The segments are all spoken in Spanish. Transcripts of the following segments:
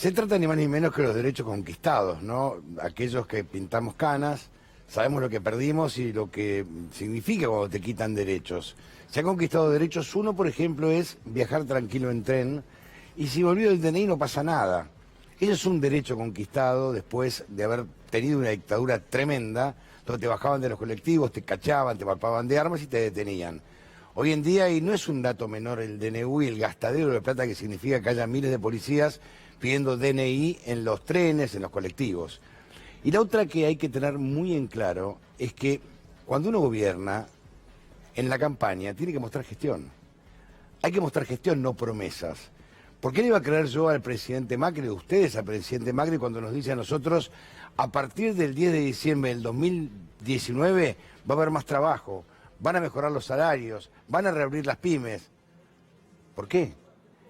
Se trata ni más ni menos que los derechos conquistados, ¿no? Aquellos que pintamos canas, sabemos lo que perdimos y lo que significa cuando te quitan derechos. Se han conquistado derechos. Uno, por ejemplo, es viajar tranquilo en tren, y si me olvido del DNI no pasa nada. Eso es un derecho conquistado después de haber tenido una dictadura tremenda, donde te bajaban de los colectivos, te cachaban, te palpaban de armas y te detenían. Hoy en día, y no es un dato menor el DNU y el gastadero de plata que significa que haya miles de policías pidiendo DNI en los trenes, en los colectivos. Y la otra que hay que tener muy en claro es que cuando uno gobierna, en la campaña tiene que mostrar gestión. Hay que mostrar gestión, no promesas. ¿Por qué le iba a creer yo al presidente Macri, de ustedes al presidente Macri, cuando nos dice a nosotros, a partir del 10 de diciembre del 2019 va a haber más trabajo, van a mejorar los salarios, van a reabrir las pymes? ¿Por qué?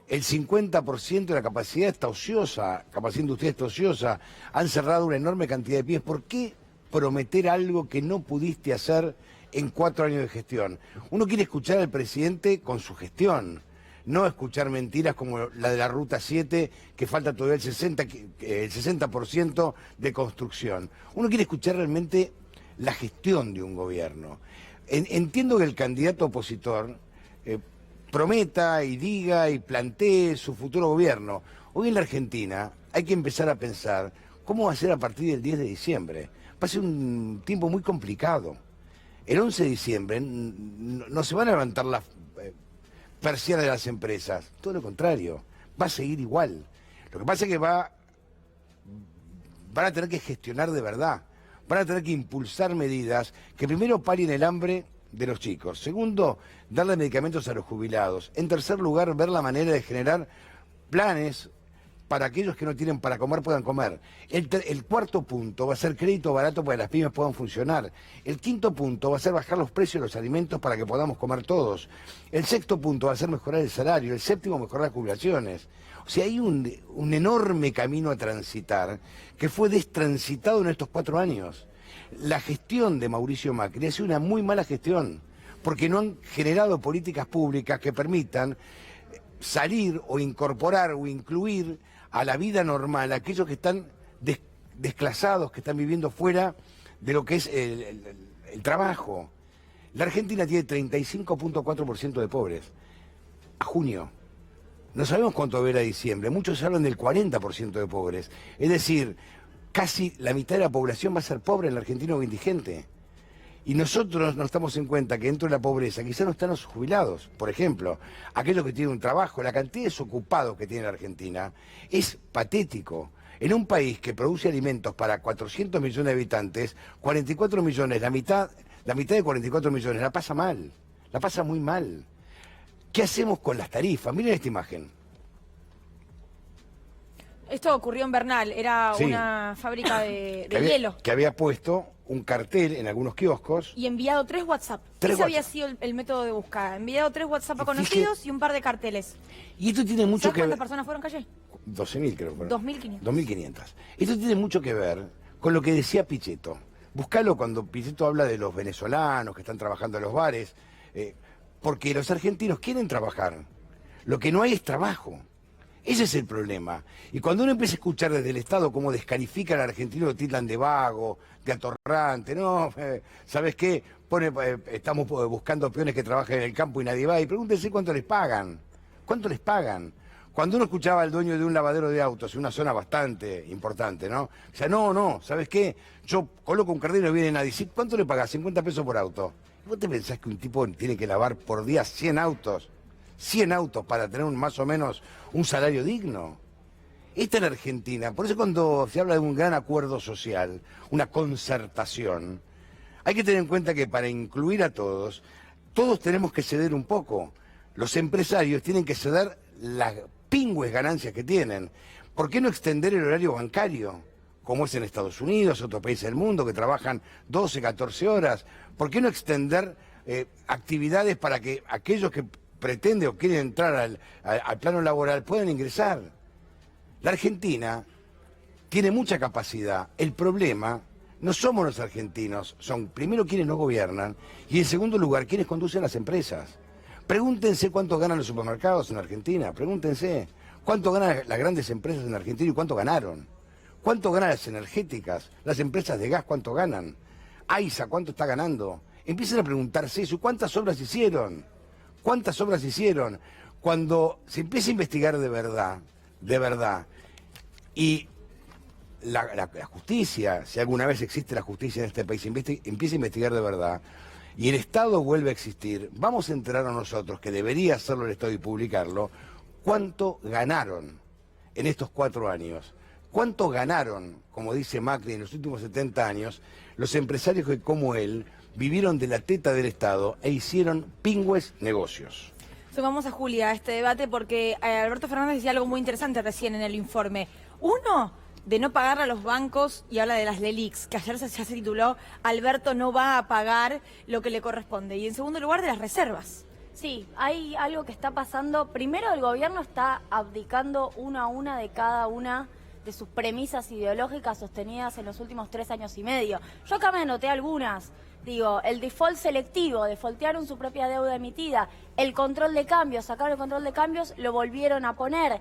El 50% de la capacidad está ociosa, capacidad industrial está ociosa, han cerrado una enorme cantidad de pymes. ¿Por qué prometer algo que no pudiste hacer en 4 años de gestión? Uno quiere escuchar al presidente con su gestión, no escuchar mentiras como la de la Ruta 7, que falta todavía el 60% de construcción. Uno quiere escuchar realmente la gestión de un gobierno. Entiendo que el candidato opositor prometa y diga y plantee su futuro gobierno. Hoy en la Argentina hay que empezar a pensar cómo va a ser a partir del 10 de diciembre. Va a ser un tiempo muy complicado. El 11 de diciembre no se van a levantar las persianas de las empresas, todo lo contrario, va a seguir igual. Lo que pasa es que van a tener que gestionar de verdad, van a tener que impulsar medidas que primero paren el hambre de los chicos, segundo, darle medicamentos a los jubilados, en tercer lugar, ver la manera de generar planes para aquellos que no tienen para comer puedan comer. El cuarto punto va a ser crédito barato para que las pymes puedan funcionar. El quinto punto va a ser bajar los precios de los alimentos para que podamos comer todos. El sexto punto va a ser mejorar el salario. El séptimo, mejorar las jubilaciones. O sea, hay un enorme camino a transitar que fue destransitado en estos 4 años. La gestión de Mauricio Macri ha sido una muy mala gestión, porque no han generado políticas públicas que permitan salir o incorporar o incluir a la vida normal a aquellos que están desclasados, que están viviendo fuera de lo que es el trabajo. La Argentina tiene 35.4% de pobres a junio. No sabemos cuánto va a haber a diciembre. Muchos hablan del 40% de pobres. Es decir, casi la mitad de la población va a ser pobre en el argentino indigente. Y nosotros no estamos en cuenta que dentro de la pobreza quizás no están los jubilados, por ejemplo, aquellos que tienen un trabajo. La cantidad de desocupados que tiene la Argentina es patético. En un país que produce alimentos para 400 millones de habitantes, 44 millones, la mitad de 44 millones la pasa mal, la pasa muy mal. ¿Qué hacemos con las tarifas? Miren esta imagen. Esto ocurrió en Bernal, era Sí. una fábrica de hielo. Que había puesto un cartel en algunos kioscos. Y enviado 3 WhatsApp. 3 Ese había WhatsApp. sido el método de búsqueda. Enviado 3 WhatsApp a Y conocidos y un par de carteles. Y esto tiene mucho ¿Sabes que cuántas ver. personas fueron, Calle? 12.000 creo que fueron. 2.500. 2.500. Esto tiene mucho que ver con lo que decía Pichetto. Buscalo cuando Pichetto habla de los venezolanos que están trabajando en los bares, porque los argentinos quieren trabajar. Lo que no hay es trabajo. Ese es el problema. Y cuando uno empieza a escuchar desde el Estado cómo descalifican al argentino, lo tildan de vago, de atorrante, no, ¿sabes qué? Estamos buscando peones que trabajan en el campo y nadie va. Y pregúntense cuánto les pagan. ¿Cuánto les pagan? Cuando uno escuchaba al dueño de un lavadero de autos, en una zona bastante importante, ¿no? O sea, no, ¿sabes qué? Yo coloco un cartel y vienen a decir, ¿cuánto le pagás? 50 pesos por auto. ¿Vos te pensás que un tipo tiene que lavar por día 100 autos? 100 autos para tener más o menos un salario digno. Esta es la Argentina. Por eso cuando se habla de un gran acuerdo social, una concertación, hay que tener en cuenta que para incluir a todos tenemos que ceder un poco. Los empresarios tienen que ceder las pingües ganancias que tienen. ¿Por qué no extender el horario bancario? Como es en Estados Unidos, otros países del mundo que trabajan 12, 14 horas. ¿Por qué no extender actividades para que aquellos que pretenden o quieren entrar al plano laboral puedan ingresar? La Argentina tiene mucha capacidad. El problema no somos los argentinos, son primero quienes no gobiernan y en segundo lugar quienes conducen las empresas. Pregúntense cuánto ganan los supermercados en Argentina, pregúntense ¿Cuánto ganan las grandes empresas en Argentina y cuánto ganaron? ¿Cuánto ganan las energéticas? Las empresas de gas, ¿cuánto ganan? AISA, ¿cuánto está ganando? Empiecen a preguntarse eso. ¿Cuántas obras hicieron? ¿Cuántas obras hicieron? Cuando se empieza a investigar de verdad, y la justicia, si alguna vez existe la justicia en este país, empieza a investigar de verdad, y el Estado vuelve a existir, vamos a enterar a nosotros, que debería hacerlo el Estado y publicarlo, cuánto ganaron en estos 4 años. ¿Cuánto ganaron, como dice Macri, en los últimos 70 años, los empresarios que, como él, vivieron de la teta del Estado e hicieron pingües negocios? Sumamos a Julia a este debate porque Alberto Fernández decía algo muy interesante recién en el informe. Uno, de no pagar a los bancos, y habla de las LELIQs, que ayer ya se tituló Alberto no va a pagar lo que le corresponde. Y en segundo lugar, de las reservas. Sí, hay algo que está pasando. Primero, el gobierno está abdicando una a una de cada una de sus premisas ideológicas sostenidas en los últimos 3 años y medio. Yo acá me anoté algunas. Digo, el default selectivo, defaultearon su propia deuda emitida, el control de cambios, sacaron el control de cambios, lo volvieron a poner.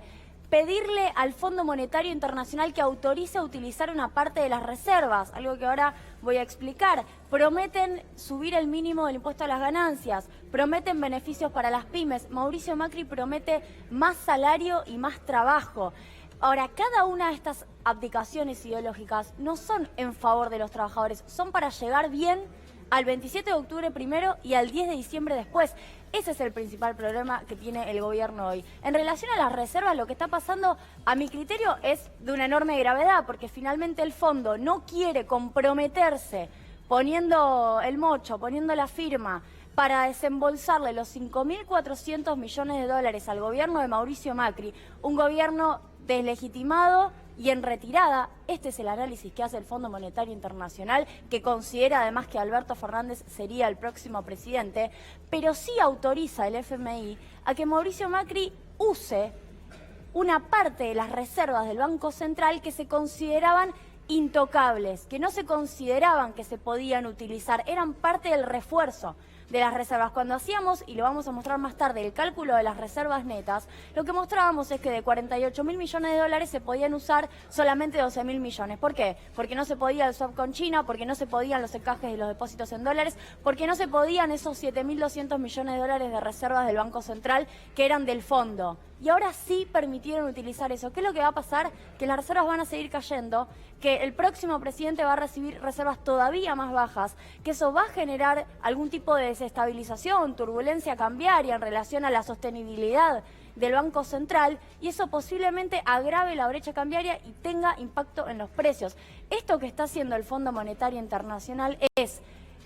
Pedirle al Fondo Monetario Internacional que autorice a utilizar una parte de las reservas, algo que ahora voy a explicar. Prometen subir el mínimo del impuesto a las ganancias, prometen beneficios para las pymes. Mauricio Macri promete más salario y más trabajo. Ahora, cada una de estas abdicaciones ideológicas no son en favor de los trabajadores, son para llegar bien al 27 de octubre primero y al 10 de diciembre después. Ese es el principal problema que tiene el gobierno hoy. En relación a las reservas, lo que está pasando, a mi criterio, es de una enorme gravedad, porque finalmente el fondo no quiere comprometerse poniendo el mocho, poniendo la firma, para desembolsarle los 5.400 millones de dólares al gobierno de Mauricio Macri, un gobierno deslegitimado y en retirada. Este es el análisis que hace el Fondo Monetario Internacional, que considera además que Alberto Fernández sería el próximo presidente, pero sí autoriza el FMI a que Mauricio Macri use una parte de las reservas del Banco Central que se consideraban intocables, que no se consideraban que se podían utilizar, eran parte del refuerzo de las reservas. Cuando hacíamos, y lo vamos a mostrar más tarde, el cálculo de las reservas netas, lo que mostrábamos es que de 48.000 millones de dólares se podían usar solamente 12.000 millones. ¿Por qué? Porque no se podía el swap con China, porque no se podían los encajes de los depósitos en dólares, porque no se podían esos 7.200 millones de dólares de reservas del Banco Central que eran del fondo. Y ahora sí permitieron utilizar eso. ¿Qué es lo que va a pasar? Que las reservas van a seguir cayendo, que el próximo presidente va a recibir reservas todavía más bajas, que eso va a generar algún tipo de desestabilización, turbulencia cambiaria en relación a la sostenibilidad del Banco Central, y eso posiblemente agrave la brecha cambiaria y tenga impacto en los precios. Esto que está haciendo el Fondo Monetario Internacional es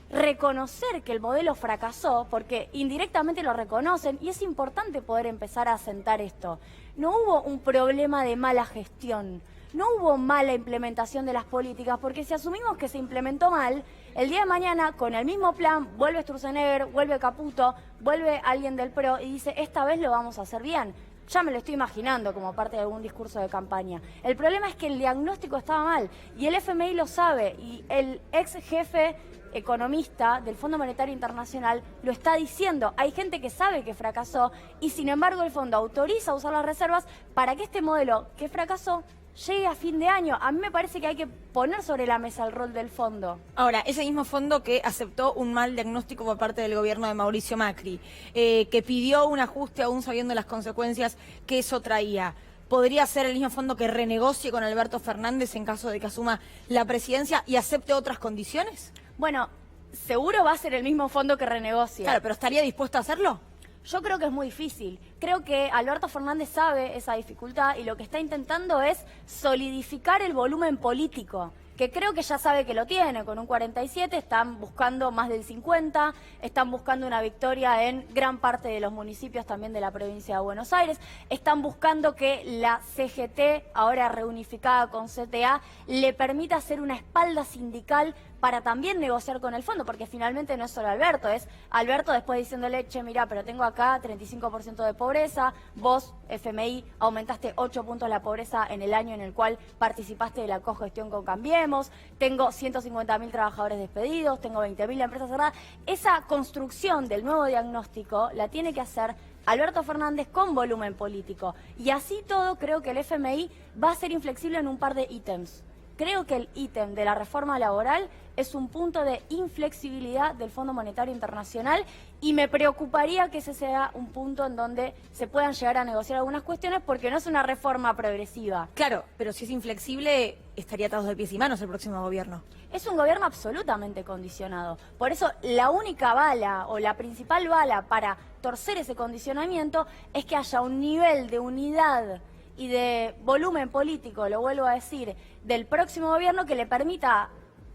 reconocer que el modelo fracasó, porque indirectamente lo reconocen, y es importante poder empezar a asentar esto. No hubo un problema de mala gestión, no hubo mala implementación de las políticas, porque si asumimos que se implementó mal, el día de mañana, con el mismo plan, vuelve Sturzenegger, vuelve Caputo, vuelve alguien del PRO y dice, esta vez lo vamos a hacer bien. Ya me lo estoy imaginando como parte de algún discurso de campaña. El problema es que el diagnóstico estaba mal, y el FMI lo sabe, y el ex jefe economista del Fondo Monetario Internacional lo está diciendo. Hay gente que sabe que fracasó, y sin embargo el fondo autoriza usar las reservas para que este modelo que fracasó llegue a fin de año. A mí me parece que hay que poner sobre la mesa el rol del fondo. Ahora, ese mismo fondo que aceptó un mal diagnóstico por parte del gobierno de Mauricio Macri, que pidió un ajuste aún sabiendo las consecuencias que eso traía, ¿podría ser el mismo fondo que renegocie con Alberto Fernández en caso de que asuma la presidencia y acepte otras condiciones? Bueno, seguro va a ser el mismo fondo que renegocie. Claro, pero ¿estaría dispuesto a hacerlo? Yo creo que es muy difícil. Creo que Alberto Fernández sabe esa dificultad y lo que está intentando es solidificar el volumen político, que creo que ya sabe que lo tiene. Con un 47 están buscando más del 50, están buscando una victoria en gran parte de los municipios también de la provincia de Buenos Aires, están buscando que la CGT, ahora reunificada con CTA, le permita hacer una espalda sindical para también negociar con el fondo, porque finalmente no es solo Alberto, es Alberto después diciéndole, che, mira, pero tengo acá 35% de pobreza, vos, FMI, aumentaste 8 puntos la pobreza en el año en el cual participaste de la cogestión con Cambiemos, tengo 150.000 trabajadores despedidos, tengo 20.000 empresas cerradas. Esa construcción del nuevo diagnóstico la tiene que hacer Alberto Fernández con volumen político. Y así todo, creo que el FMI va a ser inflexible en un par de ítems. Creo que el ítem de la reforma laboral es un punto de inflexibilidad del Fondo Monetario Internacional y me preocuparía que ese sea un punto en donde se puedan llegar a negociar algunas cuestiones porque no es una reforma progresiva. Claro, pero si es inflexible, estaría atados de pies y manos el próximo gobierno. Es un gobierno absolutamente condicionado. Por eso la única bala o la principal bala para torcer ese condicionamiento es que haya un nivel de unidad y de volumen político, lo vuelvo a decir, del próximo gobierno que le permita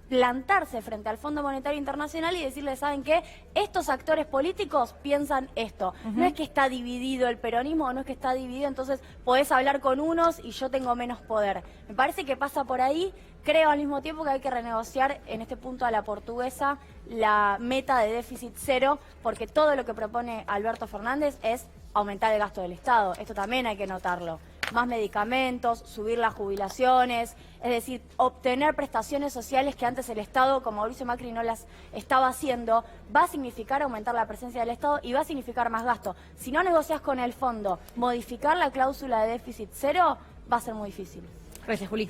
plantarse frente al Fondo Monetario Internacional y decirle, ¿saben qué? Estos actores políticos piensan esto. No es que está dividido el peronismo, no es que está dividido, entonces podés hablar con unos y yo tengo menos poder. Me parece que pasa por ahí. Creo al mismo tiempo que hay que renegociar en este punto a la portuguesa la meta de déficit cero, porque todo lo que propone Alberto Fernández es aumentar el gasto del Estado. Esto también hay que notarlo. Más medicamentos, subir las jubilaciones, es decir, obtener prestaciones sociales que antes el Estado, como Mauricio Macri no las estaba haciendo, va a significar aumentar la presencia del Estado y va a significar más gasto. Si no negocias con el fondo, modificar la cláusula de déficit cero va a ser muy difícil. Gracias, Juli.